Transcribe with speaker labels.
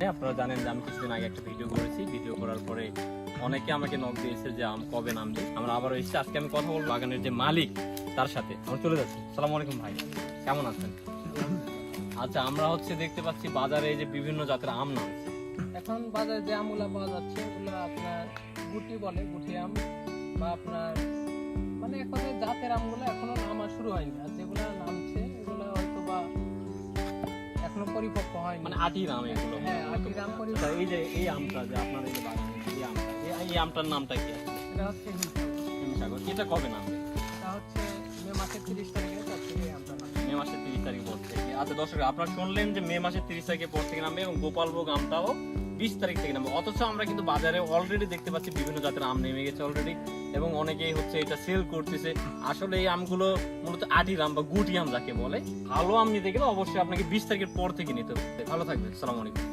Speaker 1: আপনারা জানেন যে আমি কিছুদিন আগে একটা ভিডিও করেছি। ভিডিও করার পরে অনেকে আমাকে নক দিয়েছে যে আম কবে নামবে। আমরা আবার এসেছি, আজকে আমি কথা বলবো বাগানের যে মালিক তার সাথে। আমরা চলে যাচ্ছি। আসসালামু আলাইকুম ভাই, কেমন আছেন? আচ্ছা, আমরা দেখতে পাচ্ছি বাজারে যে বিভিন্ন জাতের আম নামছে।
Speaker 2: এখন বাজারে যে আমগুলা পাওয়া যাচ্ছে ওগুলো আপনার গুটি বলে, গুটি আম বা আপনার মানে এক কথায় জাতের আমগুলো এখনো নামা শুরু হয়নি, আর যেগুলো নামছে এগুলো হয়তো বা এখনো পরিপক্ক হয়নি,
Speaker 1: মানে আটির আম এগুলো।
Speaker 2: হ্যাঁ, আটির আম পরিপক্ক।
Speaker 1: আচ্ছা, এই যে এই আমটা যে আপনার এই যে বাগানে এই আমটা, এই আমটার নামটা কি আছে?
Speaker 2: এটা হচ্ছে
Speaker 1: হিমসাগর। এটা কবে নামবে?
Speaker 2: এটা হচ্ছে মে মাসের 30 তারিখে এই আমটা নামবে।
Speaker 1: মে মাসের 30 তারিখ পর থেকে। আচ্ছা দর্শক, আপনারা শুনলেন যে মে মাসের 30 তারিখের পর থেকে নামবে এবং গোপালভোগ আমটাও 20 তারিখ থেকে নামবে। অথচ আমরা কিন্তু বাজারে অলরেডি দেখতে পাচ্ছি বিভিন্ন জাতের আম নেমে গেছে অলরেডি, এবং অনেকেই এটা সেল করতেছে। আসলে এই আমগুলো মূলত আটির আম বা গুটি আম যাকে বলে। ভালো আম নিতে গেলে অবশ্যই আপনাকে 20 তারিখের পর থেকে নিতে হবে। ভালো থাকবেন, আসসালামু আলাইকুম।